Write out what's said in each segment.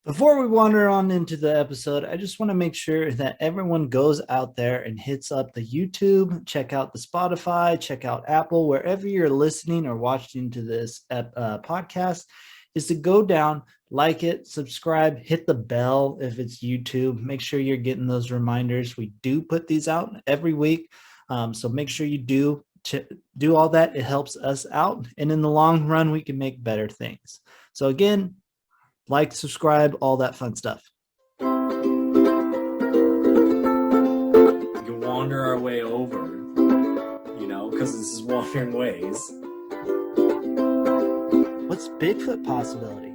Before we wander on into the episode, I just want to make sure that everyone goes out there and hits up the YouTube, check out the Spotify, check out Apple, wherever you're listening or watching to this podcast, is to go down, like it, subscribe, hit the bell if it's YouTube. Make sure you're getting those reminders. We do put these out every week. So make sure you do all that. It helps us out. And in the long run, we can make better things. So again, like, subscribe, all that fun stuff. We can wander our way over, because this is Wandering Ways. What's Bigfoot possibility?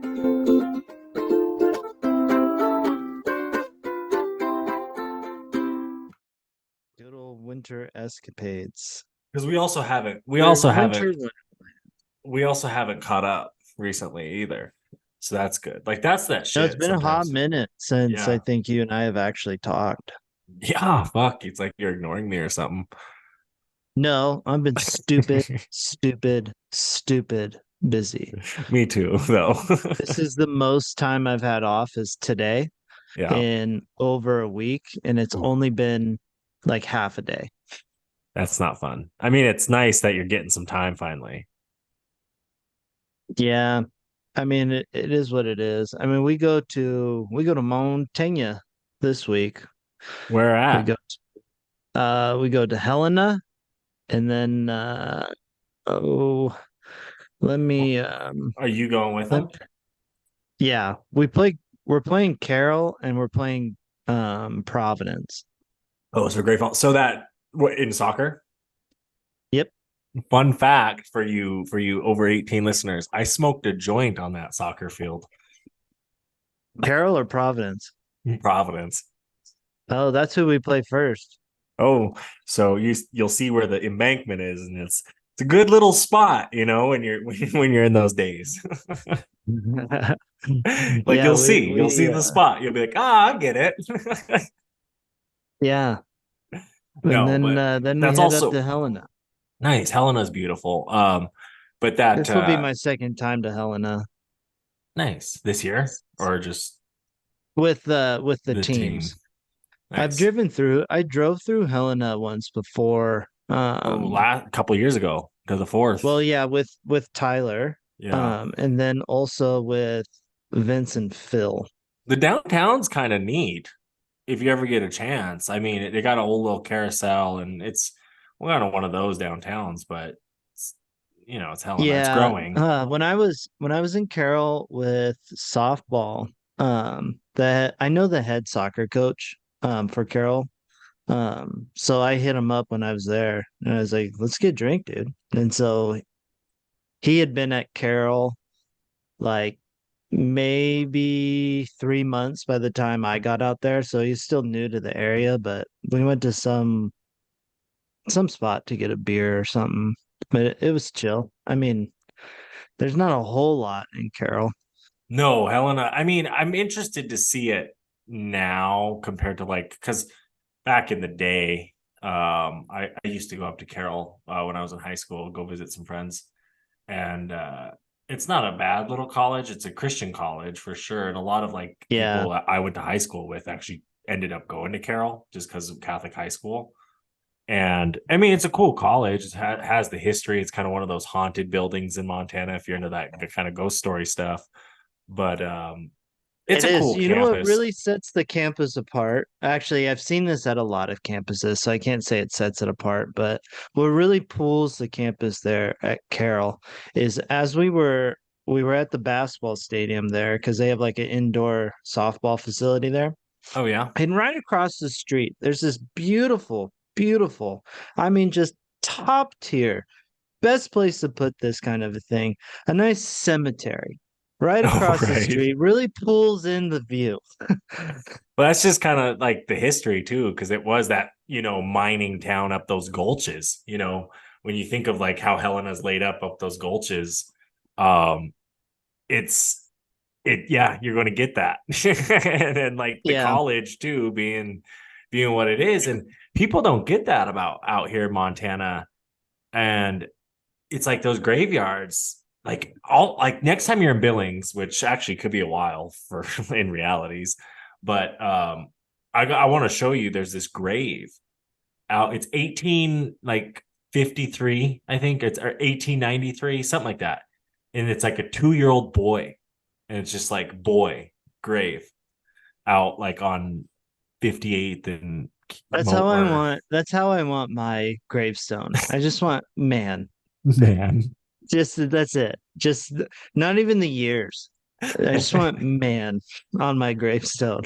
Good old winter escapades. Because we also haven't caught up recently either. So that's good. Like that's that shit. No, it's been a hot minute since I think you and I have actually talked. Yeah, fuck. It's like you're ignoring me or something. No, I've been stupid busy. Me too, though. This is the most time I've had off is today in over a week, and it's only been like half a day. That's not fun. I mean, it's nice that you're getting some time finally. Yeah. I mean, it is what it is. I mean, we go to Montaigne this week. Where at? We go to Helena, and then let me are you going with them? Yeah, we're playing Carroll and we're playing Providence. Oh, so great fun. So that in soccer? Yep. Fun fact for you over 18 listeners, I smoked a joint on that soccer field. Carroll or Providence? Providence. Oh, that's who we play first. Oh, so you'll see where the embankment is, and it's a good little spot, when you're in those days. Like you'll see the spot. You'll be like, I get it. Yeah. No, and then we head also up to Helena. Nice. Helena's beautiful. But this will be my second time to Helena. Nice. This year or just with the teams. Nice. I drove through Helena once before. A couple years ago to the 4th. Well, yeah, with Tyler. Yeah. And then also with Vince and Phil. The downtown's kind of neat if you ever get a chance. I mean, they got an old little carousel, and it's one of those downtowns, but it's Helena. Yeah, it's growing. When I was in Carroll with softball, I know the head soccer coach for Carroll. So I hit him up when I was there, and I was like, let's get a drink, dude. And so he had been at Carroll like maybe 3 months by the time I got out there. So he's still new to the area, but we went to some spot to get a beer or something, but it was chill. I mean, there's not a whole lot in Carroll. No, Helena. I mean, I'm interested to see it now compared to because back in the day, I used to go up to Carroll when I was in high school, go visit some friends, and it's not a bad little college. It's a Christian college for sure, and a lot of people I went to high school with actually ended up going to Carroll just because of Catholic high school. And I mean, it's a cool college. It has the history. It's kind of one of those haunted buildings in Montana if you're into that kind of ghost story stuff. But it's a cool campus. You know what really sets the campus apart? Actually, I've seen this at a lot of campuses, so I can't say it sets it apart. But what really pulls the campus there at Carroll is as we were at the basketball stadium there because they have like an indoor softball facility there. Oh yeah. And right across the street, there's this beautiful, I mean, just top tier, best place to put this kind of a thing, a nice cemetery. Right across the street, really pulls in the view. Well, that's just kind of like the history too, because it was that mining town up those gulches. When you think of how Helena's laid up those gulches, you're going to get that, and then the college too being what it is, and people don't get that about out here in Montana, and it's like those graveyards. like all like next time you're in Billings, which actually could be a while for in realities, but I want to show you. There's this grave out. It's 18 like 53, I think it's or 1893, something like that, and it's like a 2-year-old boy, and it's just like boy grave out like on 58th and or That's how I want my gravestone. I just want man. man. Just that's it. Just not even the years. I just want man on my gravestone.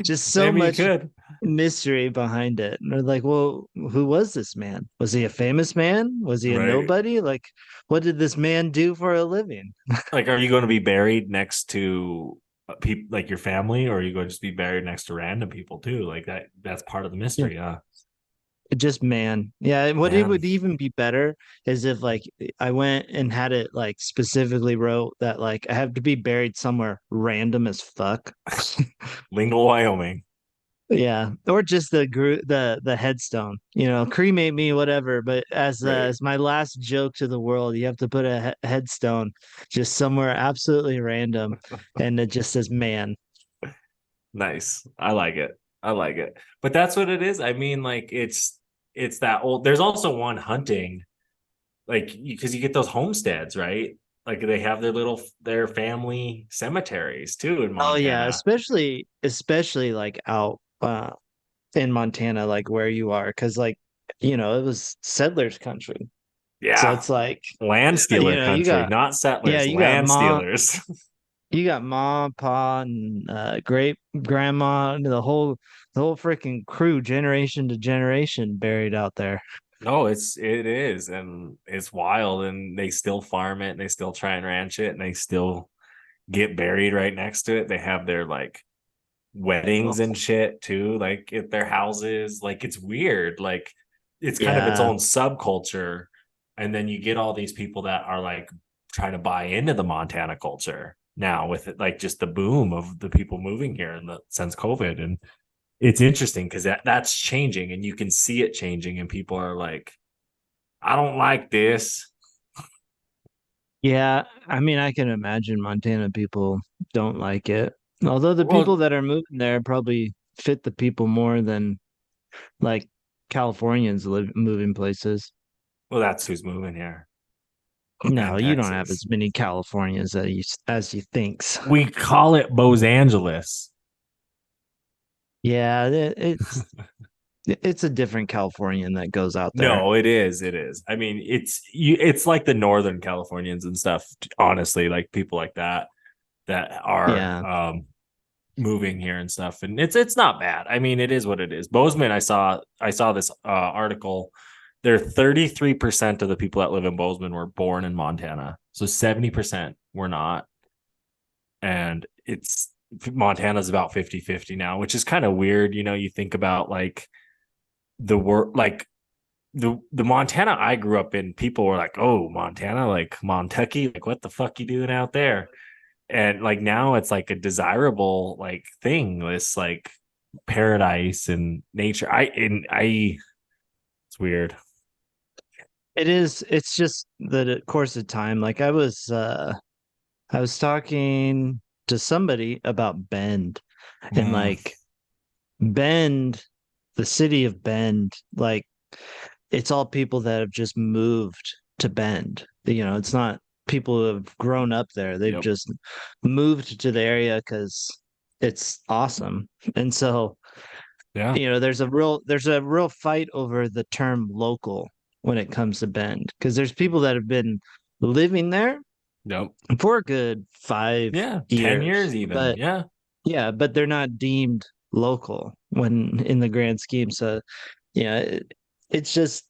Just so Maybe you much could. mystery behind it. And they're like, well, who was this man? Was he a famous man? Was he a Right. nobody? Like, what did this man do for a living? Like, are you going to be buried next to people like your family, or are you going to just be buried next to random people too? Like that's part of the Yeah. mystery, huh? Just man. Yeah, what it Man. would even be better is if like I went and had it like specifically wrote that like I have to be buried somewhere random as fuck. Lingle, Wyoming. Yeah, or just the headstone, cremate me, whatever. But Right. as my last joke to the world, you have to put a headstone just somewhere absolutely random, and it just says "man." Nice. I like it. I like it. But that's what it is. I mean, like it's that old. There's also one hunting, like because you get those homesteads, right? Like they have their family cemeteries too in Oh yeah, Montana. especially like out in Montana, like where you are, because like it was settlers' country, so Yeah. it's like Land stealer you country, got not yeah, settlers, land stealers. you got mom, pa, and great grandma, and the whole freaking crew, generation to generation, buried out there. No, it is, and it's wild, and they still farm it, and they still try and ranch it, and they still get buried right next to it. They have their like weddings and shit too, like at their houses. Like it's weird. Like it's kind of its Yeah, own subculture, and then you get all these people that are like trying to buy into the Montana culture now with it, like just the boom of the people moving here in the since COVID, and it's interesting because that's changing and you can see it changing and people are like, I don't like this. yeah. I mean, I can imagine Montana people don't like it. Although the people Well, that are moving there probably fit the people more than like Californians moving places. that's who's moving here, No, and you don't have as Texas. many Californians as you thinks. We call it Los Angeles. Yeah, it's a different Californian that goes out there. No, it is. It is. I mean, it's like the Northern Californians and stuff, honestly, like people like that are Yeah. moving here and stuff. And it's not bad. I mean, it is what it is. Bozeman, I saw this article. There 33% of the people that live in Bozeman were born in Montana. So 70% were not. And it's Montana's about 50-50 now, which is kind of weird. You think about like the work like the Montana I grew up in, people were like, "Oh, Montana, like Montucky, like what the fuck you doing out there?" And like now it's like a desirable like thing, this like paradise and nature. It's weird. It is. It's just the course of time. Like I was talking to somebody about Bend and Mm, like Bend, the city of Bend, like it's all people that have just moved to Bend. It's not people who have grown up there. They've yep. just moved to the area because it's awesome. And so, Yeah. there's a real fight over the term local when it comes to Bend because there's people that have been living there Yep. for a good five Yeah. 10 years, years even. but Yeah. yeah, but they're not deemed local when in the grand scheme. So yeah, it's just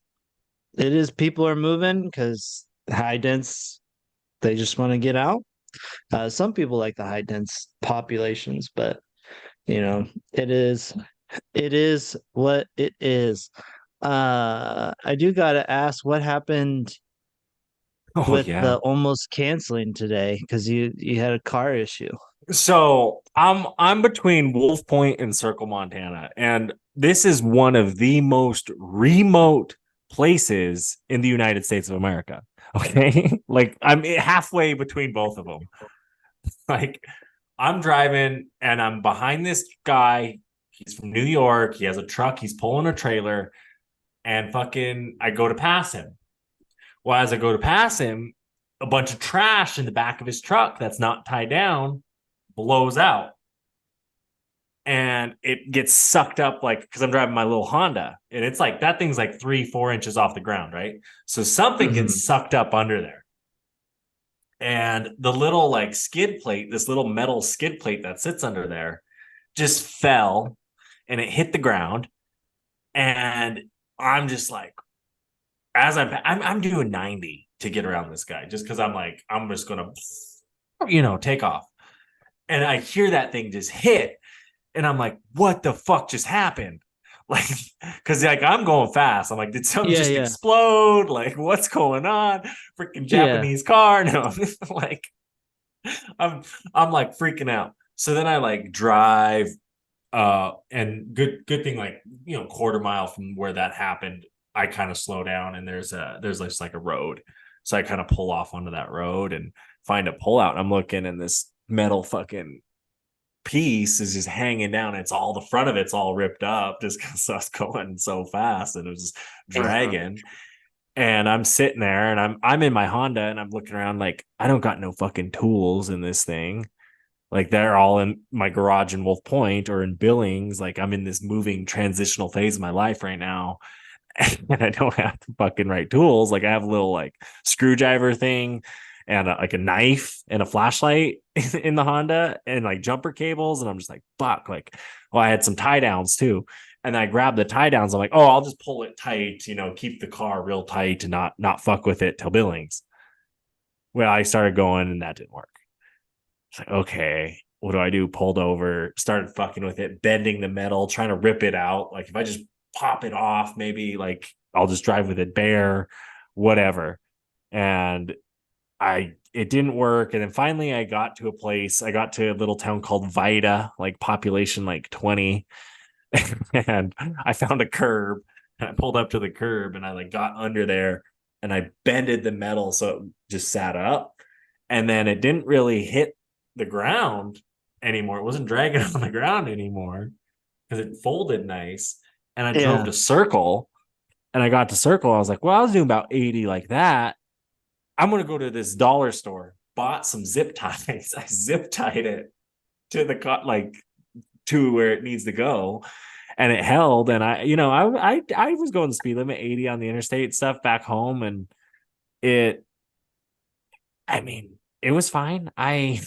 it is people are moving because high dense they just want to get out. Some people like the high dense populations, but you know, it is it is what it is. I do gotta ask what happened Oh with yeah. the almost canceling today because you had a car issue. So I'm between Wolf Point and Circle, Montana, and this is one of the most remote places in the United States of America. Okay. Like I'm halfway between both of them. Like I'm driving and I'm behind this guy. He's from New York. He has a truck. He's pulling a trailer and fucking I go to pass him. Well, as I go to pass him, a bunch of trash in the back of his truck that's not tied down blows out. And it gets sucked up like because I'm driving my little Honda and it's like that thing's like 3-4 inches off the ground, right? So something gets sucked up under there. And the little like skid plate, this little metal skid plate that sits under there, just fell and it hit the ground. And I'm just like, as I'm doing 90 to get around this guy just because I'm like, I'm just gonna, take off. And I hear that thing just hit. And I'm like, what the fuck just happened? Like, because like I'm going fast. I'm like, did something just explode? Like, what's going on? Freaking Japanese car. No, like I'm like freaking out. So then I like drive and good thing, like, quarter mile from where that happened, I kind of slow down and there's just like a road. So I kind of pull off onto that road and find a pullout. I'm looking and this metal fucking piece is just hanging down. It's all the front of it's all ripped up just because I was going so fast and it was just dragging. And I'm sitting there and I'm in my Honda and I'm looking around like I don't got no fucking tools in this thing. Like they're all in my garage in Wolf Point or in Billings. Like I'm in this moving transitional phase of my life right now. And I don't have the fucking right tools. Like I have a little like screwdriver thing and like a knife and a flashlight in the Honda and like jumper cables. And I'm just like, fuck. Like, well, I had some tie downs too. And I grabbed the tie downs. I'm like, oh, I'll just pull it tight, keep the car real tight and not fuck with it till Billings. Well, I started going and that didn't work. It's like, okay, what do I do? Pulled over, started fucking with it, bending the metal, trying to rip it out. Like if I just pop it off, maybe like I'll just drive with it bare, whatever. And it didn't work. And then finally I got to a little town called Vida, like population like 20. And I found a curb and I pulled up to the curb and I like got under there and I bended the metal so it just sat up. And then it didn't really hit the ground anymore. It wasn't dragging on the ground anymore because it folded nice. And I drove to Circle and I got to Circle. I was like, well, I was doing about 80 like that. I'm going to go to this dollar store, bought some zip ties. I zip tied it to the like to where it needs to go. And it held. And I was going the speed limit 80 on the interstate stuff back home. And it was fine. I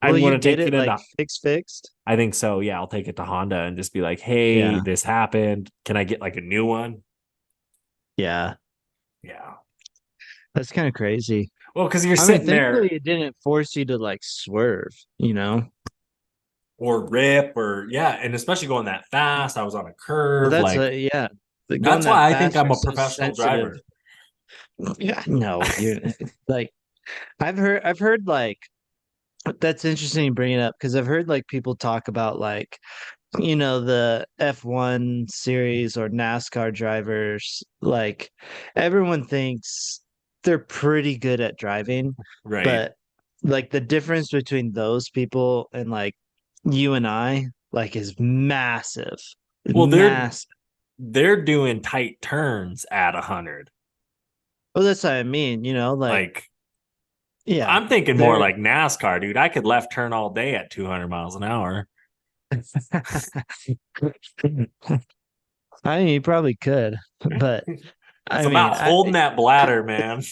want to take it like fixed. I think so. Yeah, I'll take it to Honda and just be like, hey, this happened. Can I get like a new one? Yeah. Yeah. That's kind of crazy. Well, because you're sitting there. It didn't force you to like swerve, or rip or and especially going that fast. I was on a curve. Well, that's why I think I'm a professional driver. Yeah, no, you're like I've heard like that's interesting you bring it up because I've heard like people talk about like the F1 series or NASCAR drivers, like everyone thinks they're pretty good at driving, right? But like the difference between those people and like you and I like is massive. Well, they're doing tight turns at 100. Well, that's what I mean, like yeah. I'm thinking more like NASCAR, dude. I could left turn all day at 200 miles an hour. I mean, you probably could, but it's about holding that bladder, man.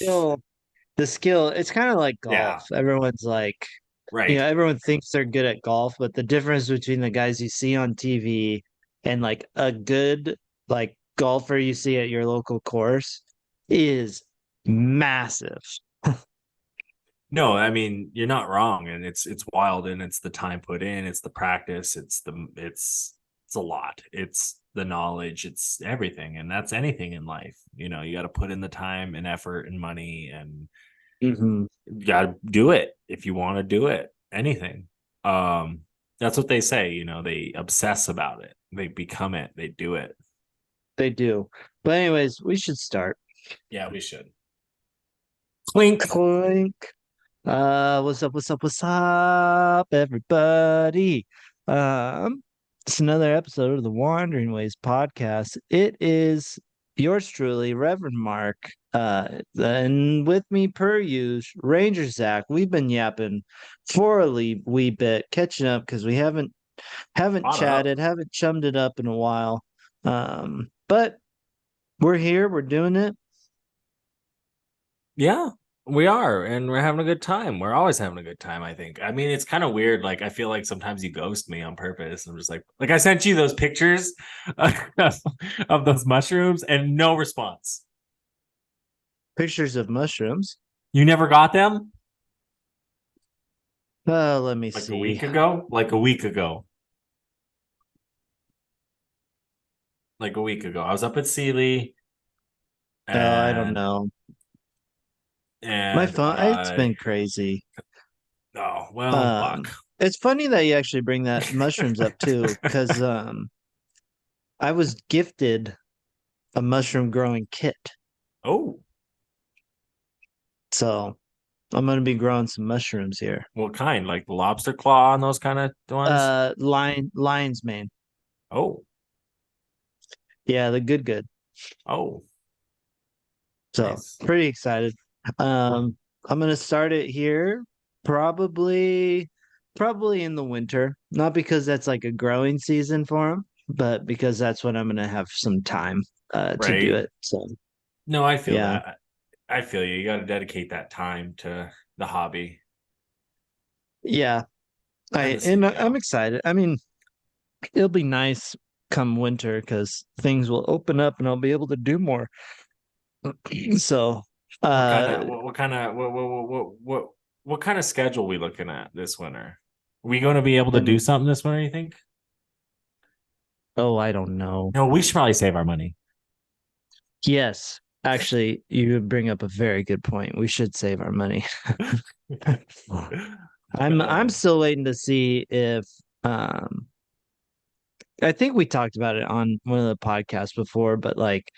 The skill, it's kind of like golf. Yeah. Everyone's like, right. Everyone thinks they're good at golf, but the difference between the guys you see on TV and like a good like golfer you see at your local course is massive. No, I mean, you're not wrong. And it's wild and it's the time put in, it's the practice, it's a lot. It's the knowledge, it's everything. And that's anything in life. You got to put in the time and effort and money and you got to do it if you want to do it. Anything. That's what they say, they obsess about it. They become it. They do it. They do. But anyways, we should start. Yeah, we should. Clink. Clink. What's up? What's up? What's up, everybody? Um, it's another episode of the Wandering Ways podcast. It is yours truly, Reverend Mark. And with me, per usual, Ranger Zach. We've been yapping for a wee bit, catching up because we haven't Caught up. chatted, haven't chummed it up in a while. But we're here, we're doing it. Yeah, we are, and we're having a good time. We're always having a good time, I think. I mean, it's kind of weird. Like, I feel like sometimes you ghost me on purpose. I'm just like I sent you those pictures of those mushrooms and no response. Pictures of mushrooms. You never got them? Let me Like a see. week ago? Like a week ago. Like a week ago. I was up at Sealy Oh, I don't and know. My and phone, it's been crazy. oh well, Um, fuck. it's funny that you actually bring that mushrooms up too, because I was gifted a mushroom growing kit. Oh, So I'm gonna be growing some mushrooms here. what kind? Like lobster claw and those kind of ones? Lion's mane. Oh, Yeah, the good. oh, So nice. pretty excited. I'm gonna start it here, probably probably in the winter. Not because that's like a growing season for them, but because that's when I'm gonna have some time to do Right. it. So No, I feel yeah. that. I feel you. You got to dedicate that time to the hobby Yeah. and the I'm studio. excited. I mean, it'll be nice come winter because things will open up and I'll be able to do more. So What kind uh of what kind of what kind of schedule we looking at this winter? Are we going to be able to do and something this winter, you think? oh, I don't know. No, we should probably save our money. Yes, actually, you bring up a very good point. We should save our money. I'm Uh, still waiting to see if um I think we talked about it on one of the podcasts before, but like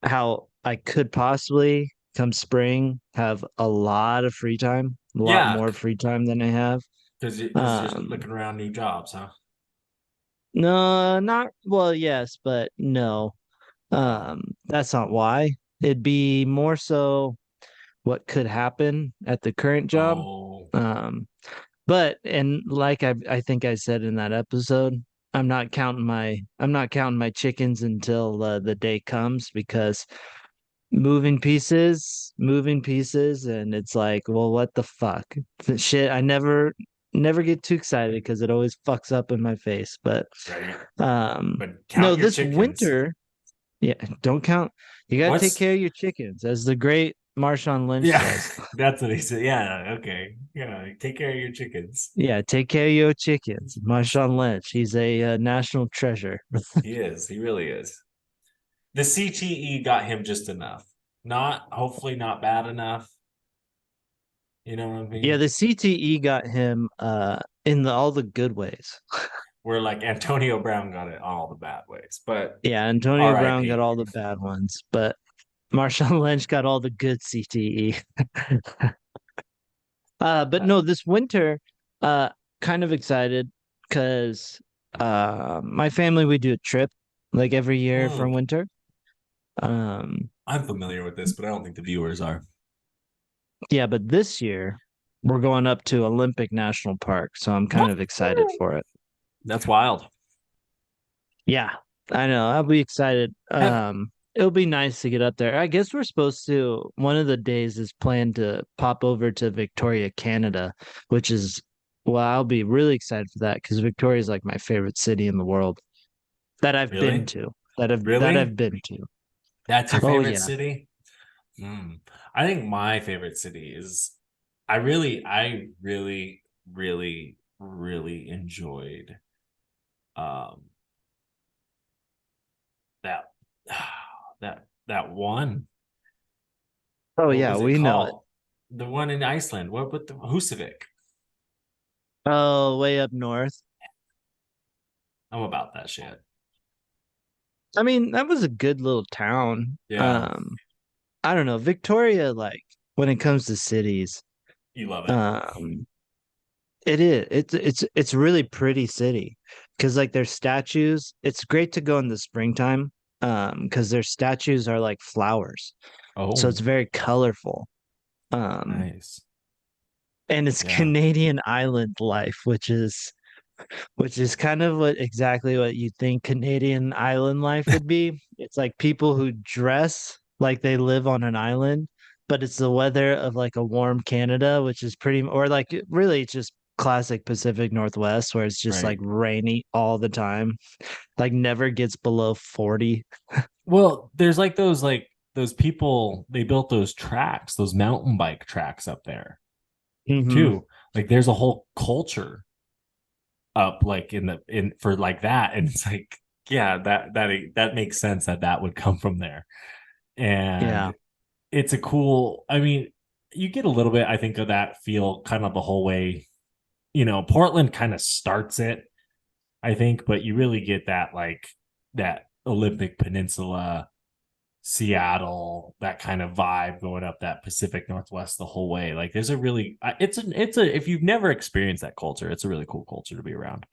how I could possibly come spring have a lot of free time, a lot yeah, more free time than I have. because you're Um looking around new jobs, huh? no, not well, yes, but no. Oh, That's not why. It'd be more so what could happen at the current job. oh, Um, but and like I think I said in that episode, I'm not counting my chickens until the day comes because moving pieces, and it's like, well, what the fuck? Shit, I never get too excited because it always fucks up in my face. But right. um, But no, count your this chickens. winter, yeah, don't count. You got to take What's care of your chickens, as the great Marshawn Lynch yeah? says. That's what he said. Yeah, okay. Yeah, take care of your chickens. Yeah, take care of your chickens. Marshawn Lynch, he's a national treasure. He is. He really is. The CTE got him just enough. Not hopefully not bad enough. You know what I Yeah, mean? the CTE got him in all the good ways. Where like Antonio Brown got it all the bad ways. But Yeah, Antonio Brown got RIP. all the bad ones, but Marshawn Lynch got all the good CTE. But Uh, no, this winter, uh, kind of excited because my family we do a trip like every year for mm, winter. Um, I'm familiar with this, but I don't think the viewers are. yeah, but this year we're going up to Olympic National Park, so I'm kind What? of excited for it. That's wild. Yeah, I know. I'll be excited. Have It'll be nice to get up there. I guess we're supposed to, one of the days is planned to pop over to Victoria, Canada, which is, well, I'll be really excited for that because Victoria is like my favorite city in the world that I've been really? to, that Really? I've been to. That's your Oh favorite yeah. city? Mm. I think my favorite city is I really enjoyed um that that one. Oh What yeah, was it we know it. called? The one in Iceland. What with the Husavik? Oh, way up north. I'm about that shit. I mean, that was a good little town. Yeah, I don't know, Victoria, like when it comes to cities, you love it. um, it is. It's a really pretty city because like their statues. It's great to go in the springtime, because their statues are like flowers, so it's Oh, very colorful. Um, nice. and it's Yeah, Canadian island life, which is kind of what exactly what you think Canadian island life would be. It's like people who dress like they live on an island, but it's the weather of like a warm Canada, which is pretty, or like really it's just classic Pacific Northwest where it's just like right. rainy all the time, like never gets below 40. Well, there's like those people, they built those tracks, those mountain bike tracks up there Hmm. too. Like there's a whole culture up like in for like that. And it's like, yeah, that makes sense that that would come from there. Yeah. And it's a cool, I mean, you get a little bit, I think, of that feel kind of the whole way. Portland kind of starts it, I think, but you really get that like that Olympic Peninsula, Seattle, that kind of vibe going up that Pacific Northwest the whole way. Like there's a really it's a if you've never experienced that culture, it's a really cool culture to be around.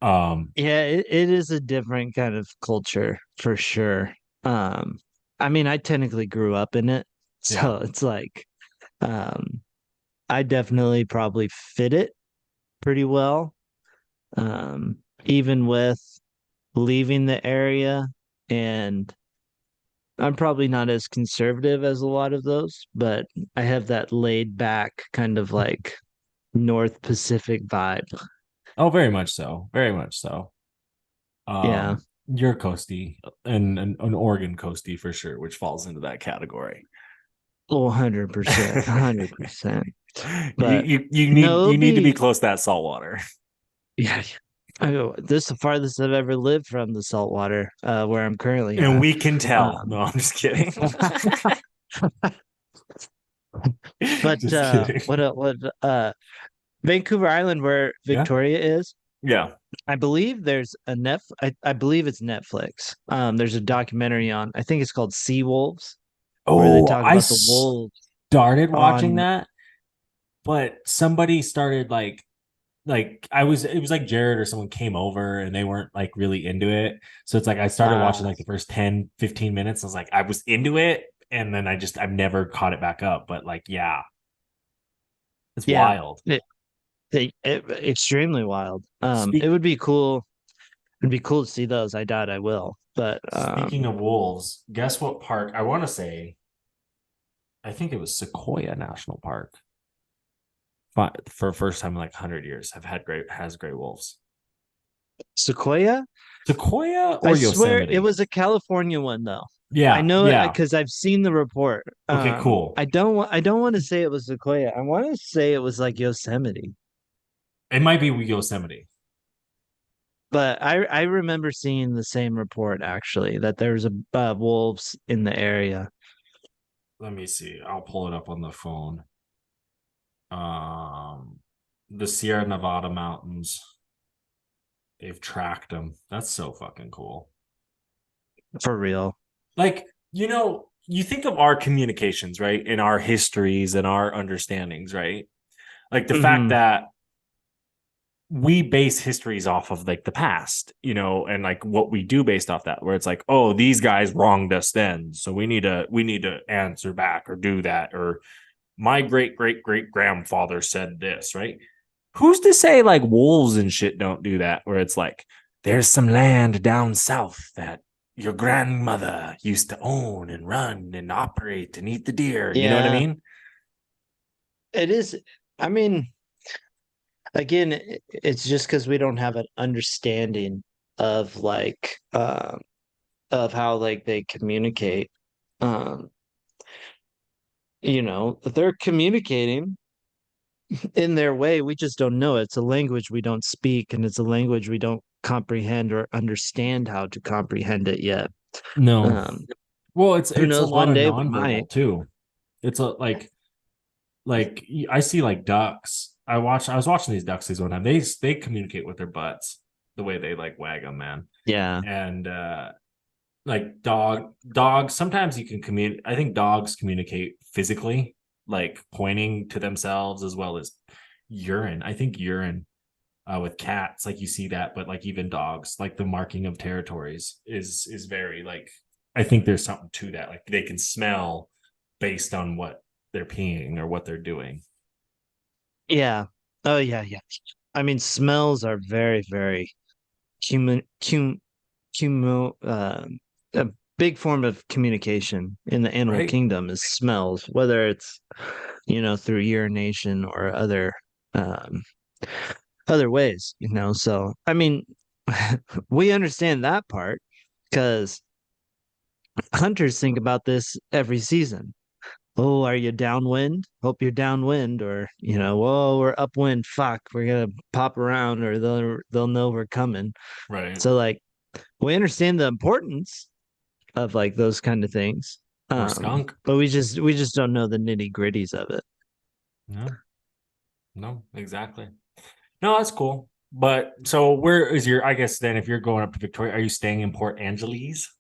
Yeah, it is a different kind of culture for sure. Um, I mean, I technically grew up in it, Yeah. so it's like, um, I definitely probably fit it pretty well. Even with leaving the area, and I'm probably not as conservative as a lot of those, but I have that laid back kind of like North Pacific vibe. Oh, very much so. Very much so. Yeah. You're coasty and an Oregon coasty for sure, which falls into that category. Oh, 100%, 100%. you But you you no, need it'll you need to be be, close to that salt water. yeah. I go, this is the farthest I've ever lived from the saltwater, where I'm currently And at. we can tell. Um, No, I'm just kidding. but Just kidding. Vancouver Island, where Yeah. Victoria is, Yeah. I believe there's a I believe it's Netflix. There's a documentary on, I think it's called Sea Wolves, where they Oh, talk I about the wolves started watching on. that, but somebody started like I was it was like Jared or someone came over and they weren't like really into it. So it's like I started watching Uh, like the first 10, 15 minutes. I was like, I was into it. And then I've never caught it back up. But like, yeah, it's yeah, wild. extremely wild. It Speak would be cool. It'd be cool to see those. I doubt I will, but Speaking of wolves, guess what park? I want to say, I think it was Sequoia National Park. For first time in like 100 years, has gray wolves. Sequoia. Sequoia I or swear it Yosemite? was a California one though. I Yeah, know it yeah. because I've seen the report. Okay, cool. I don't want to say it was Sequoia. I want to say it was like Yosemite. It might be Yosemite. But I remember seeing the same report actually that there's a wolves in the area. Let me see. I'll pull it up on the phone. Um, the Sierra Nevada mountains. They've tracked them. That's so fucking cool. For real. Like, you think of our communications, right? In our histories and our understandings, right? Like the fact Hmm. that we base histories off of like the past, and like what we do based off that, where it's like, oh, these guys wronged us then, so we need to answer back or do that, or my great great great grandfather said this, right? Who's to say like wolves and shit don't do that? Where it's like, there's some land down south that your grandmother used to own and run and operate and eat the deer. You know what I Yeah, mean? it is. I mean, again, it's just because we don't have an understanding of like of how like they communicate. Um, they're communicating in their way. We just don't know. It's a language we don't speak, and it's a language we don't comprehend or understand how to comprehend it yet. No. Um, Well, it's who it's a knows? lot One of day we might. nonverbal too. It's a like I see like ducks. I was watching these ducks one time. They communicate with their butts, the way they like wag them, man. Yeah. And like dogs sometimes you can communicate. I think dogs communicate physically, like pointing to themselves as well as urine. I think urine with cats, like you see that, but like even dogs, like the marking of territories is very like, I think there's something to that. Like they can smell based on what they're peeing or what they're doing. Yeah. Oh yeah, yeah. I mean, smells are very, very human, a big form of communication in the animal Right. kingdom is smells, whether it's, through urination or um, other ways, So, I mean, we understand that part because hunters think about this every season. Oh, are you downwind? Hope you're downwind, or whoa, we're upwind. Fuck, we're gonna pop around, or they'll know we're coming. Right. So like we understand the importance of like those kind of things. Or skunk. But we just don't know the nitty gritties of it. No, no, exactly. No, that's cool. But so where is your, I guess then if you're going up to Victoria, are you staying in Port Angeles?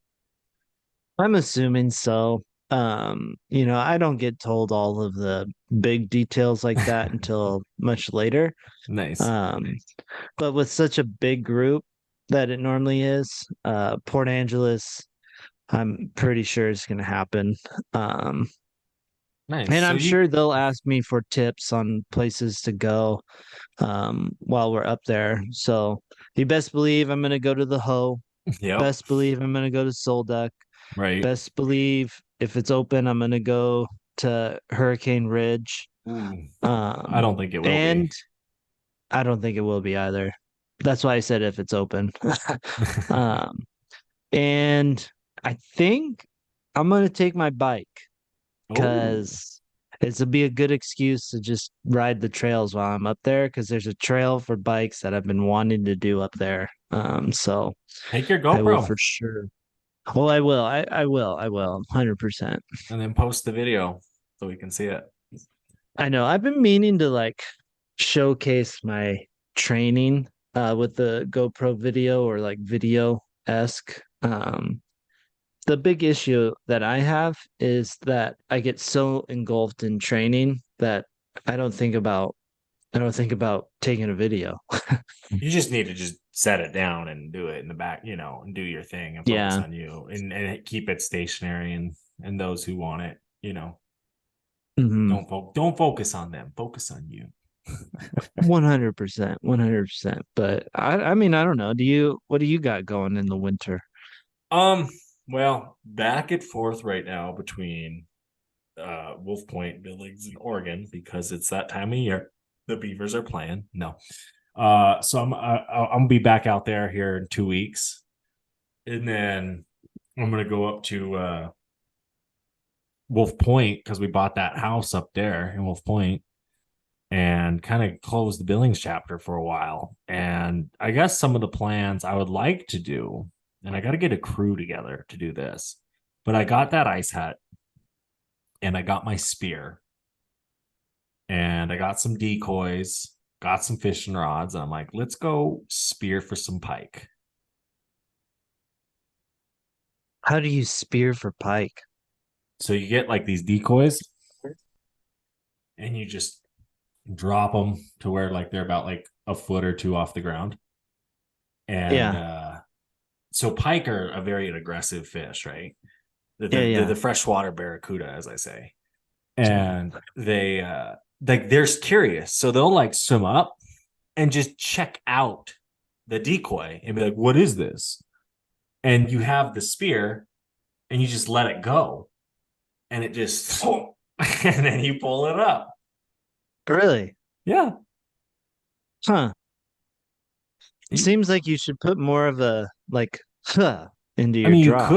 I'm assuming so. I don't get told all of the big details like that until much later. Nice. Um, but with such a big group that it normally is, Port Angeles, I'm pretty sure it's going to happen. Um, Nice. and So I'm you, sure they'll ask me for tips on places to go while we're up there. So you best believe I'm going to go to the Ho. yep. Best believe I'm going to go to Solduck. Right. Best believe if it's open, I'm gonna go to Hurricane Ridge. Ooh, I Um, don't think it will be. and I don't think it will be either. That's why I said if it's open. um, and I think I'm gonna take my bike Oh, because it'll be a good excuse to just ride the trails while I'm up there because there's a trail for bikes that I've been wanting to do up there. So take your I will GoPro for sure. Well, I will. I will. 100%. and then post the video so we can see it. I know. I've been meaning to like showcase my training with the GoPro video or like video esque. The big issue that I have is that I get so engulfed in training that I don't think about I don't think about taking a video. You just need to just set it down and do it in the back, you know, and do your thing and focus Yeah. on you and keep it stationary and those who want it, you know, Hmm. don't focus on them, focus on you. 100%. 100%. But I mean, I don't know. What do you got going in the winter? Um, well, back and forth right now between Wolf Point, Billings, and Oregon because it's that time of year. The Beavers are playing. No, so I'm gonna be back out there here in 2 weeks, and then I'm gonna go up to Wolf Point because we bought that house up there in Wolf Point and kind of close the Billings chapter for a while. And I guess some of the plans I would like to do, and I got to get a crew together to do this, but I got that ice hut and I got my spear and I got some decoys, got some fishing rods. And I'm like, let's go spear for some pike. How do you spear for pike? So you get like these decoys and you just drop them to where like they're about like a foot or two off the ground. And Yeah. so pike are a very aggressive fish, right? Yeah, The yeah. freshwater barracuda, as I say. And they like they're curious. So they'll like swim up and just check out the decoy and be like, what is this? And you have the spear and you just let it go. And it just and then you pull it up. Really? Yeah. Huh. Seems like you should put more of a like into I your mean, drop.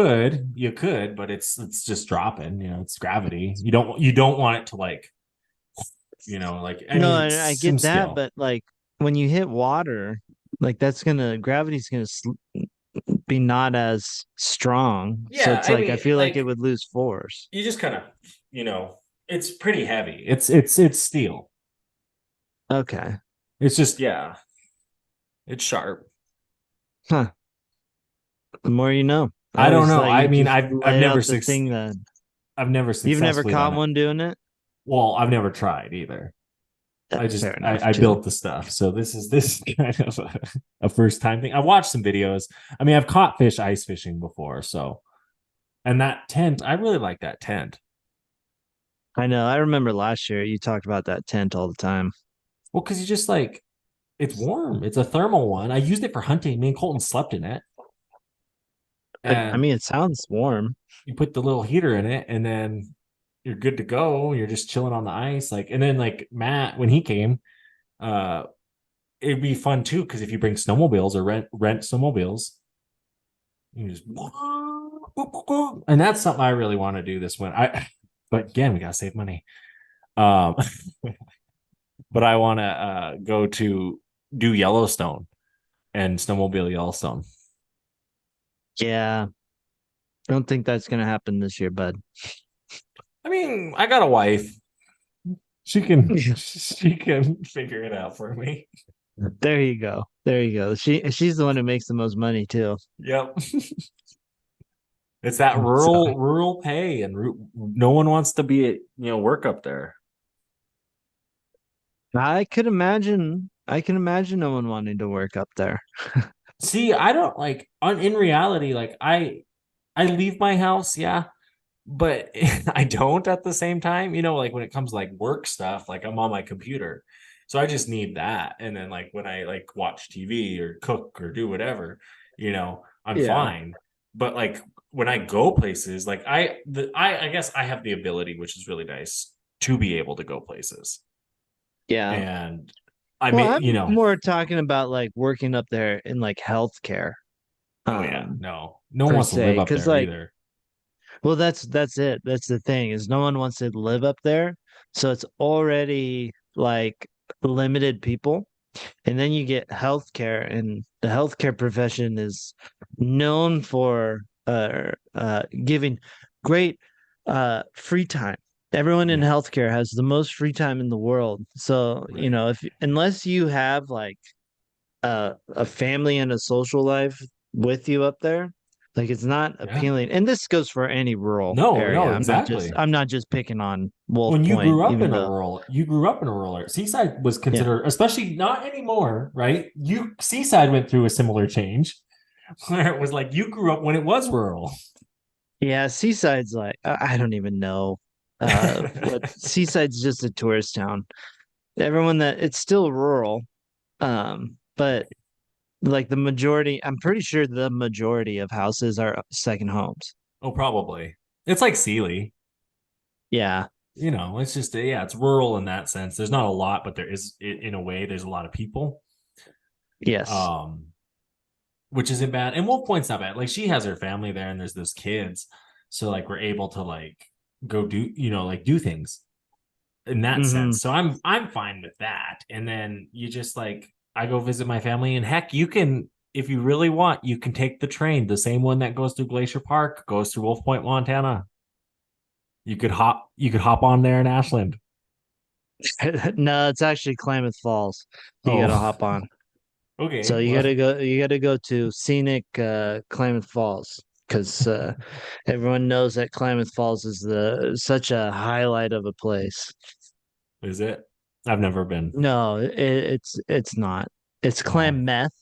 you could, but it's just dropping. You know, it's gravity. You don't want it to like, you know, like I No, mean, it's I some get that, skill. but like when you hit water, like gravity's gonna be not as strong. So Yeah, it's I like I mean, feel like it like would lose force. you just kind of, you know, it's pretty heavy. It's steel. Okay. It's just yeah, it's sharp. Huh. The more you know. I I don't always know. thought I you mean, just I've lay never out the thing that I've never you've never successfully caught done it. one doing it. Well, I've never tried either. Fair enough I too. built the stuff. So this is kind of a first time thing. I watched some videos. I mean, I've caught fish ice fishing before, so and that tent, I really like that tent. I know. I remember last year you talked about that tent all the time. Well, because you just like it's warm. It's a thermal one. I used it for hunting. Me and Colton slept in it. I And mean, it sounds warm. you put the little heater in it and then you're good to go. You're just chilling on the ice. Like, and then like Matt, when he came, uh, it'd be fun too, because if you bring snowmobiles or rent snowmobiles, you just and that's something I really want to do this winter. But again, we gotta save money. Um, but I want to go to do Yellowstone and snowmobile Yellowstone. Yeah, I don't think that's gonna happen this year, bud. I mean, I got a wife. She can figure it out for me. There you go. There you go. She's the one who makes the most money too. Yep. It's that So rural pay, and no one wants to be work up there. I can imagine no one wanting to work up there. See, I don't like in reality, like I leave my house, yeah, but I don't at the same time. Like when it comes to like work stuff, like I'm on my computer. So I just need that. And then like when I like watch TV or cook or do whatever, I'm Yeah. fine. But like when I go places, like I guess I have the ability, which is really nice, to be able to go places. Yeah. And I Well, may, I'm more talking about like working up there in like healthcare, oh yeah, no one per wants to live se. up Cause there like, either. well, that's it. That's the thing is no one wants to live up there. So it's already like limited people. And then you get healthcare, and the healthcare profession is known for giving great free time. Everyone in Yeah. healthcare has the most free time in the world. So, you Right. know, if unless you have like a family and a social life with you up there, like it's not Yeah. appealing. And this goes for any rural No, area. exactly. I'm not just picking on Wolf When Point, even though you grew up in a rural area. Seaside was yeah. considered, especially not anymore, right? Seaside went through a similar change where it was like you grew up when it was rural. Yeah, Seaside's like I don't even know. What Seaside's just a tourist town. Everyone that it's still rural, but like the majority, I'm pretty sure the majority of houses are second homes. Oh, probably. It's like Sealy. Yeah. It's just yeah, it's rural in that sense. There's not a lot, but there is in a way. There's a lot of people, Yes. um, which isn't bad. And Wolf Point's not bad. Like she has her family there, and there's those kids, so like we're able to like go do like do things in that Hmm. sense. So I'm fine with that. And then you just like I go visit my family, and heck, you can if you really want, you can take the train, the same one that goes through Glacier Park, goes through Wolf Point, Montana. You could hop on there in Ashland. No, it's actually Klamath Falls. You gotta Oh, hop on. So okay. Well, you gotta go to scenic Klamath Falls because everyone knows that Klamath Falls is the such a highlight of a place. is it? I've never been. No, it's not. It's Oh, Klamath.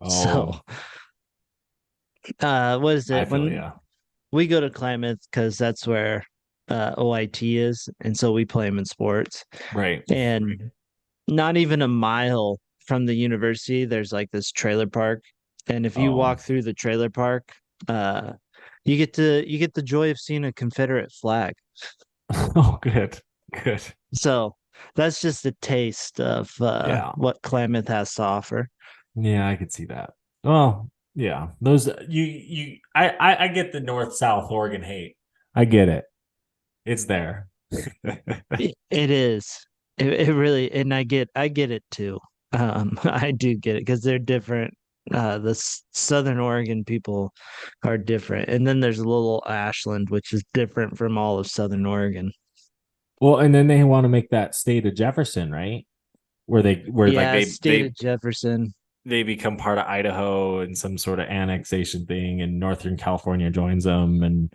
So oh, what is I it? feel When yeah. we go to Klamath because that's where OIT is, and so we play them in sports. Right. And not even a mile from the university, there's like this trailer park. And if you Oh, walk through the trailer park, uh, you get the joy of seeing a Confederate flag. oh, good, good. So that's just a taste of Yeah, what Klamath has to offer. yeah, I could see that. Well, yeah, those I get the North South Oregon hate. I get it. It's there. It is. It really, and I get it too. I do get it because they're different. The Southern Oregon people are different, and then there's a little Ashland, which is different from all of Southern Oregon. Well, and then they want to make that state of Jefferson, right? Where like Yeah, state of Jefferson. they become part of Idaho and some sort of annexation thing, and Northern California joins them. And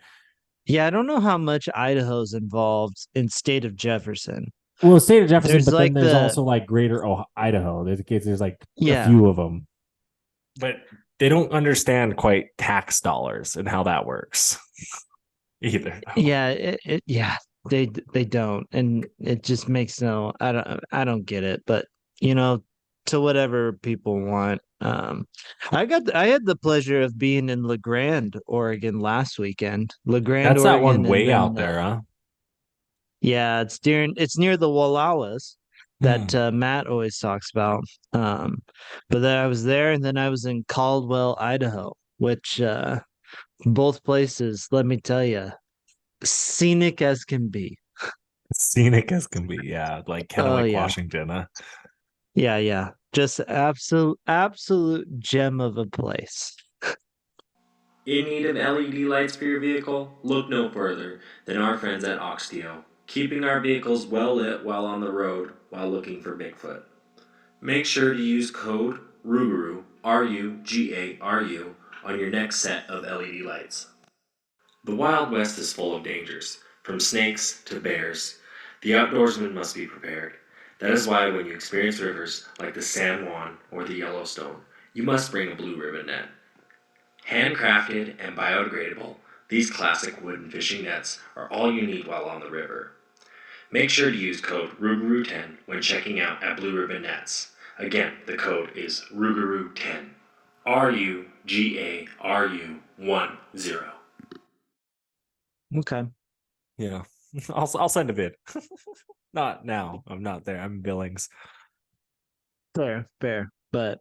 Yeah, I don't know how much Idaho's involved in state of Jefferson. well, the state of Jefferson, There's but then like there's the also like Greater Idaho. There's like a yeah, few of them, but they don't understand quite tax dollars and how that works either. Though. yeah, yeah, they don't, and it just makes no. I don't get it, but you know, to whatever people want. I had the pleasure of being in LeGrand, Oregon last weekend. LeGrand, That's that Oregon, one and way then out there, huh? yeah, it's near the Wallowas that Hmm. Matt always talks about. But then I was there, and then I was in Caldwell, Idaho, which both places, let me tell you, scenic as can be. Scenic as can be, yeah, like Oh Kennewick, yeah, Washington. Huh? yeah. Just absolute gem of a place. In need of LED lights for your vehicle? Look no further than our friends at Oxteo, keeping our vehicles well lit while on the road while looking for Bigfoot. Make sure to use code RUGARU, RUGARU, on your next set of LED lights. The Wild West is full of dangers, from snakes to bears. The outdoorsman must be prepared. That is why when you experience rivers like the San Juan or the Yellowstone, you must bring a blue ribbon net. Handcrafted and biodegradable, these classic wooden fishing nets are all you need while on the river. Make sure to use code RUGARU10 when checking out at Blue Ribbon Nets. Again, the code is RUGARU10. RUGARU10. Okay, Yeah, I'll send a bid. Not now. I'm not there. I'm in Billings. fair. But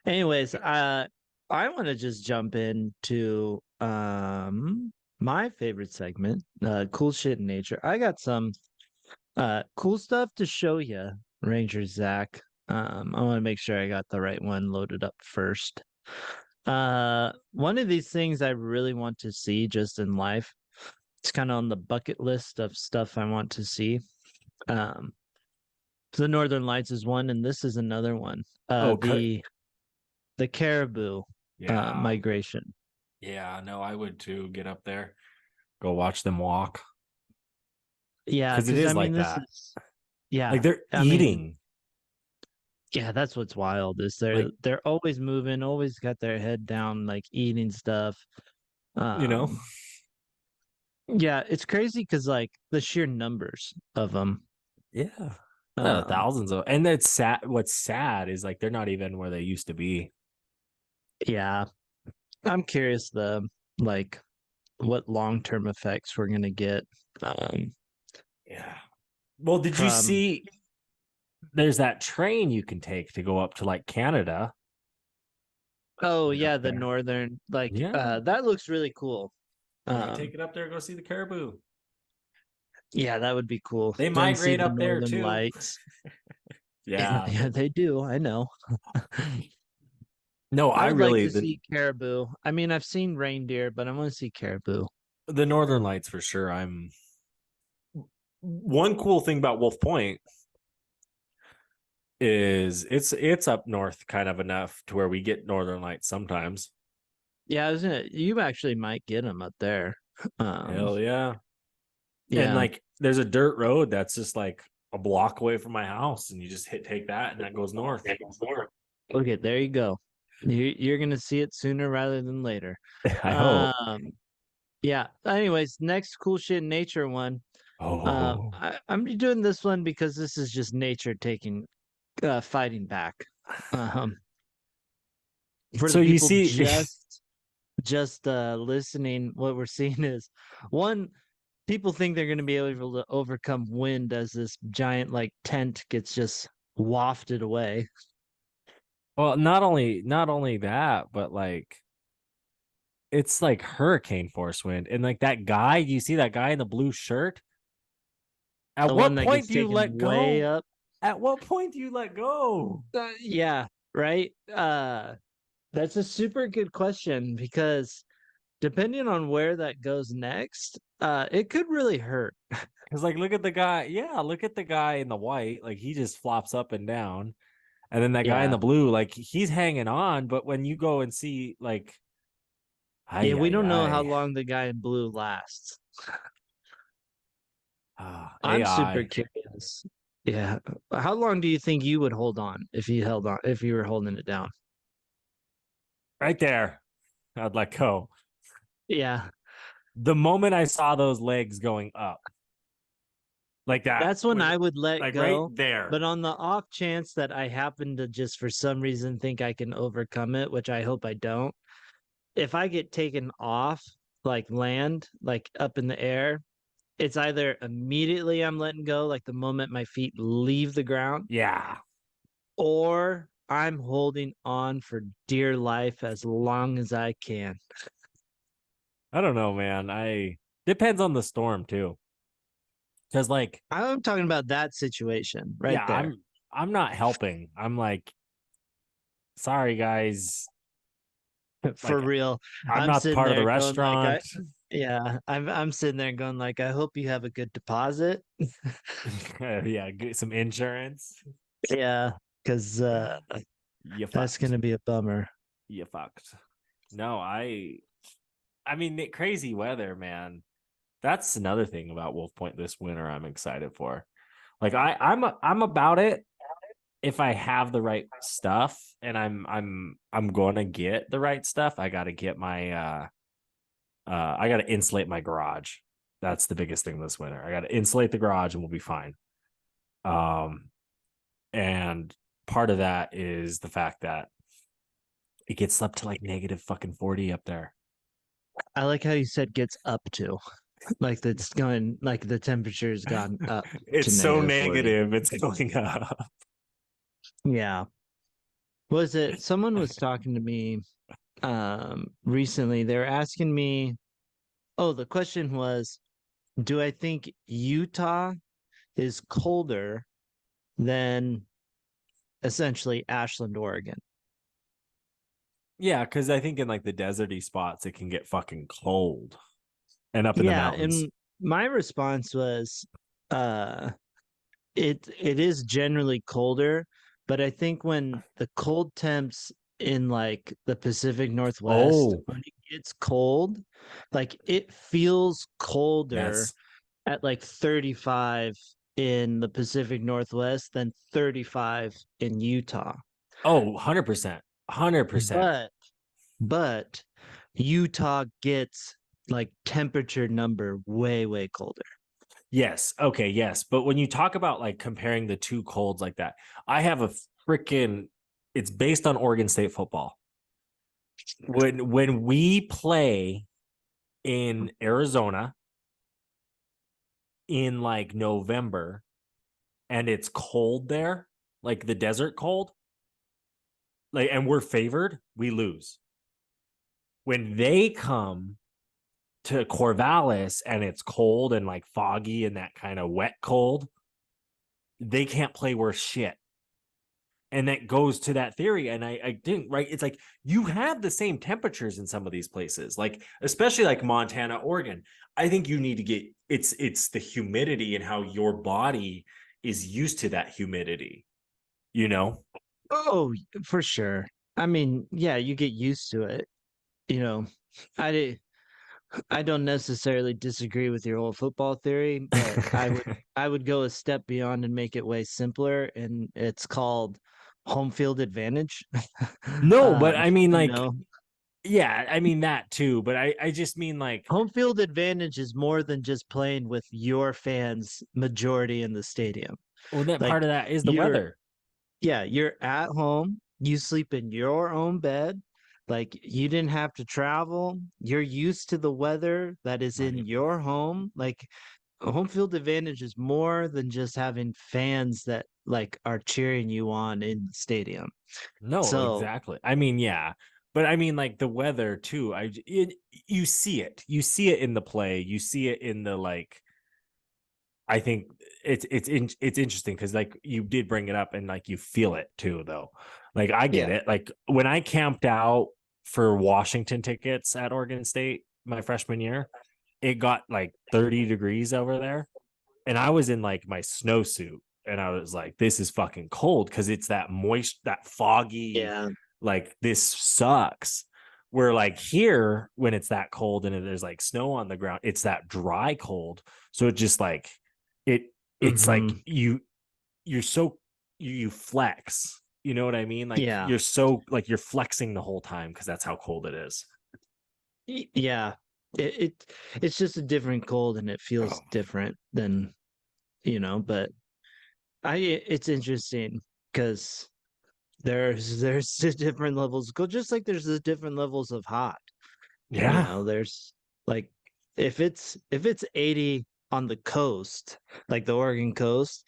anyways, I want to just jump into my favorite segment, cool shit in nature. I got some cool stuff to show you, Ranger Zach. I want to make sure I got the right one loaded up first. One of these things I really want to see just in life. It's kind of on the bucket list of stuff I want to see. Um, the Northern Lights is one, and this is another one. Oh, The caribou yeah, migration. yeah. No, I would too. Get up there, go watch them walk, Yeah, because it because I is mean, like this that. is yeah. Like they're I mean, eating. yeah, that's what's wild is Like they're always moving, always got their head down, like eating stuff. you know. Um, yeah, it's crazy because like the sheer numbers of them. Yeah. Um, Thousands of, and that's sad. What's sad is like they're not even where they used to be. yeah, I'm curious the like what long term effects we're gonna get Yeah. Well, did you from. see there's that train you can take to go up to like Canada Oh right up yeah, the there? northern like Yeah. that looks really cool. You can take it up there, go see the caribou. Yeah, that would be cool. They Then see migrate the up there northern too. lights. Yeah. Yeah, they do. I know. No, I I would like really to see caribou. I mean, I've seen reindeer, but I want to see caribou. the Northern Lights for sure. I'm one cool thing about Wolf Point is it's up north kind of enough to where we get Northern Lights sometimes. Yeah, you actually might get them up there. Hell yeah. And Yeah. like there's a dirt road that's just like a block away from my house, and you just take that and that goes north. Okay, there you go. You're gonna see it sooner rather than later. I hope. Yeah. Anyways, next cool shit in nature one. Oh, I'm doing this one because this is just nature taking fighting back. Um, for so the you people see, just listening, what we're seeing is one people think they're going to be able to overcome wind as this giant like tent gets just wafted away. well, not only that, but like it's like hurricane force wind, and like that guy, you see that guy in the blue shirt? At The one what that point gets do you taken let way go? up. At what point do you let go? Yeah, right. That's a super good question because depending on where that goes next, it could really hurt. Because like look at the guy, yeah, look at the guy in the white, like he just flops up and down. And then that guy in Yeah. the blue, like he's hanging on, but when you go and see like Yeah, we don't know how ay, long the guy in blue lasts. I'm super AI curious. Yeah. How long do you think you would hold on if you held on if you were holding it down? right there. I'd let go. Yeah. The moment I saw those legs going up like that, That's when I would let like right go. there. But on the off chance that I happen to just for some reason think I can overcome it, which I hope I don't, if I get taken off, like land, like up in the air, it's either immediately I'm letting go, like the moment my feet leave the ground, Yeah. or I'm holding on for dear life as long as I can. I don't know, man. I depends on the storm too. Because like, I'm talking about that situation right yeah, there. I'm not helping. I'm like, sorry guys. For Like real. I'm I'm not sitting part of the there going like restaurant. I'm sitting there going like I hope you have a good deposit. Yeah, get some insurance. Yeah, because You that's fucked. gonna be a bummer. You fucked. No, I mean crazy weather, man. That's another thing about Wolf Point this winter I'm excited for. Like I'm about it if I have the right stuff and I'm going to get the right stuff. I got to get my I got to insulate my garage. That's the biggest thing this winter. I got to insulate the garage and we'll be fine. Um and part of that is the fact that it gets up to like negative fucking 40 up there. I like how you said gets up to. Like that's going like the temperature's gone up to It's so negative 40. negative. It's going up. Yeah. Was it someone was talking to me recently? They were asking me, oh, the question was, do I think Utah is colder than essentially Ashland, Oregon? Yeah, because I think in like the deserty spots, it can get fucking cold. And up in the Yeah, mountains. and my response was uh it is generally colder, but I think when the cold temps in like the Pacific Northwest, Oh, when it gets cold, like it feels colder yes. at like 35 in the Pacific Northwest than 35 in Utah. Oh, 100%. 100%. But but Utah gets like temperature number way colder. Yes. Okay. Yes. But when you talk about like comparing the two colds like that, I have a freaking, it's based on Oregon State football. When we play in Arizona in like November and it's cold there, like the desert cold, like and we're favored, we lose. When they come to Corvallis and it's cold and like foggy and that kind of wet cold, they can't play worse shit. And that goes to that theory. And I didn't, right? It's like you have the same temperatures in some of these places, like especially like Montana, Oregon. I think you need to get it's the humidity and how your body is used to that humidity, you know? Oh, for sure. I mean, yeah, you get used to it. You know, I I don't necessarily disagree with your whole football theory, but I would go a step beyond and make it way simpler, and it's called home field advantage. No, but I mean You like, know, yeah, I mean that too, but I just mean like, home field advantage is more than just playing with your fans majority in the stadium. well, that part Like of that is the you're weather. yeah, you're at home, you sleep in your own bed. Like you didn't have to travel. You're used to the weather that is in Right. your home. Like home field advantage is more than just having fans that like are cheering you on in the stadium. No, So, exactly. I mean, yeah, but I mean, like the weather too. You see it. You see it in the play. You see it in the like. I think it's interesting because like you did bring it up and like you feel it too though. Like I get yeah. it. Like when I camped out for Washington tickets at Oregon State my freshman year, it got like 30 degrees over there, and I was in like my snowsuit and I was like, this is fucking cold because it's that moist, that foggy, Yeah. like this sucks. Where like here, when it's that cold and there's like snow on the ground, it's that dry cold. So it just like it's like you're so you flex. You know what I mean? Like Yeah. you're so like you're flexing the whole time because that's how cold it is. Yeah. It's just a different cold and it feels Oh. different than, but it's interesting because there's the different levels of cold, just like there's the different levels of hot. Yeah. There's like if it's 80 on the coast, like the Oregon coast,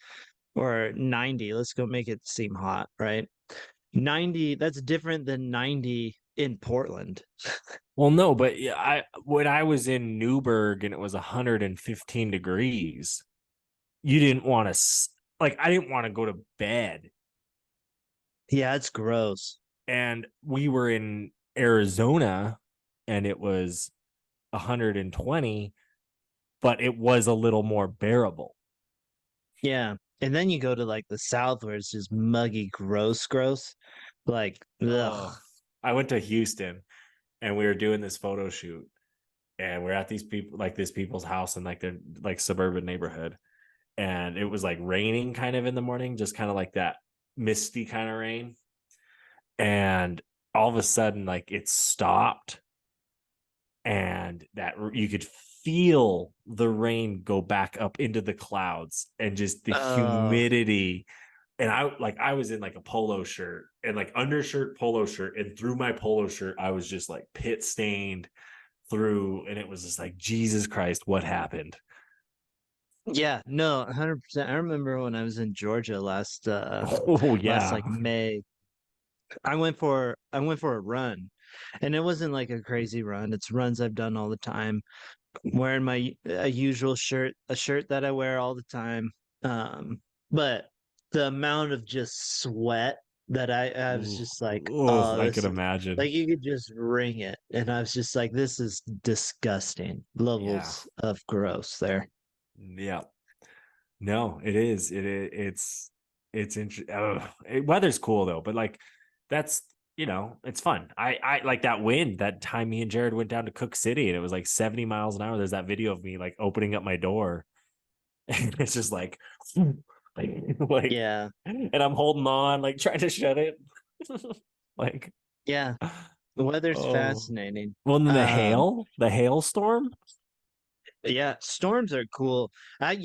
or 90, let's go make it seem hot, right? 90, that's different than 90 in Portland. Well, no, but yeah, when I was in Newburgh and it was 115 degrees, you didn't want to like I didn't want to go to bed. Yeah, it's gross. And we were in Arizona and it was 120, but it was a little more bearable. Yeah. And then you go to like the south where it's just muggy, gross. Like, ugh. I went to Houston and we were doing this photo shoot and we're at this people's house in like their like suburban neighborhood. And it was like raining kind of in the morning, just kind of like that misty kind of rain. And all of a sudden, like it stopped and that you could feel the rain go back up into the clouds and just the humidity. And I was in like a polo shirt and like undershirt, polo shirt, and through my polo shirt, I was just like pit stained through, and it was just like, Jesus Christ, what happened? Yeah, no, 100%. I remember when I was in Georgia last Oh last yeah. like May. I went for a run, and it wasn't like a crazy run. It's runs I've done all the time. Wearing my a usual shirt, a shirt that I wear all the time. But the amount of just sweat that I was just like, Oh, oh, I this can is imagine. like you could just wring it, and I was just like, this is disgusting. Yeah. Levels of gross there. Yeah. No, it is. It's interesting. Weather's cool though, but like that's it's fun. I like that wind. That time me and Jared went down to Cook City and it was like 70 miles an hour. There's that video of me like opening up my door, and it's just like, like, Yeah, and I'm holding on, like trying to shut it, like, yeah. The weather's oh. fascinating. Well, then Um, the hailstorm. Yeah, storms are cool. I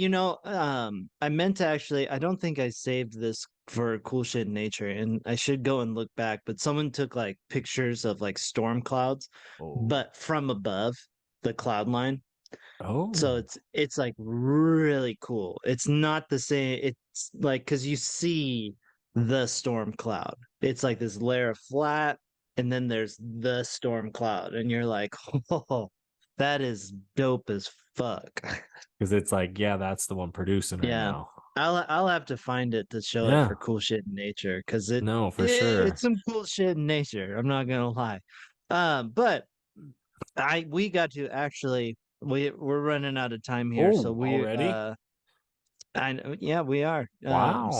meant to actually, I don't think I saved this for cool shit in nature, and I should go and look back, but someone took like pictures of like storm clouds, Oh, but from above the cloud line. So oh, it's like really cool. It's not the same. It's like because you see the storm cloud. It's like this layer of flat, and then there's the storm cloud, and you're like, oh, that is dope as fuck. because it's like, yeah, that's the one producing right Yeah. now. I'll have to find it to show it Yeah. for cool shit in nature because No, for sure. it's some cool shit in nature. I'm not gonna lie. But we got to actually we're running out of time here, so Oh, already? I know, yeah, we are.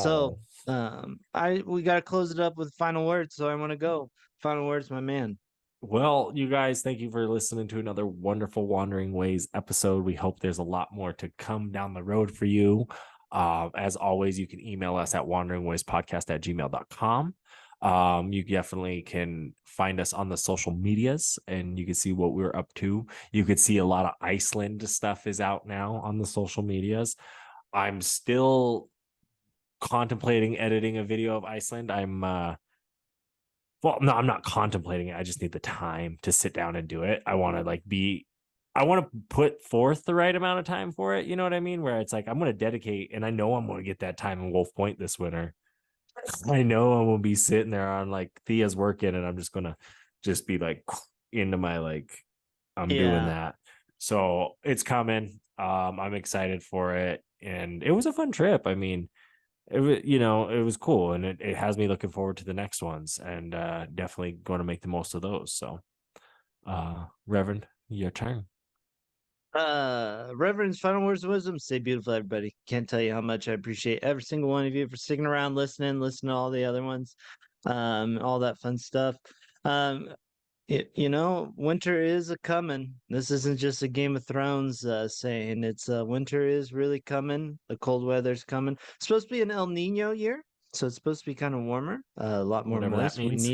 So Wow. we gotta close it up with final words. So I want to go. Final words, my man. Well, you guys, thank you for listening to another wonderful Wandering Ways episode. We hope there's a lot more to come down the road for you. As always, you can email us at wanderingwayspodcast@gmail.com. You definitely can find us on the social medias and you can see what we're up to. You could see a lot of Iceland stuff is out now on the social medias. I'm still contemplating editing a video of Iceland. Well, no, I'm not contemplating it. I just need the time to sit down and do it. I want to put forth the right amount of time for it. You know what I mean? Where it's like, I'm going to dedicate, and I know I'm going to get that time in Wolf Point this winter. I know I'm going to be sitting there on like Thea's working, and I'm just going to just be like into my, like, I'm doing Yeah. that. So it's coming. I'm excited for it. And it was a fun trip. I mean, it was cool and it has me looking forward to the next ones and definitely going to make the most of those. So Reverend, your turn. Reverend's final words of wisdom. Stay beautiful, everybody. Can't tell you how much I appreciate every single one of you for sticking around, listening to all the other ones, all that fun stuff. Winter is a coming. This isn't just a Game of Thrones saying. It's winter is really coming. The cold weather's coming. It's supposed to be an El Nino year, so it's supposed to be kind of warmer, a lot more Whatever that moist. means.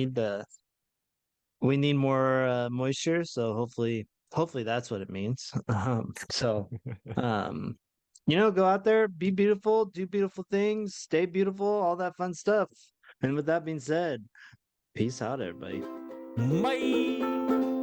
We need more moisture, so hopefully that's what it means. Go out there, be beautiful, do beautiful things, stay beautiful, all that fun stuff. And with that being said, peace out, everybody. Bye.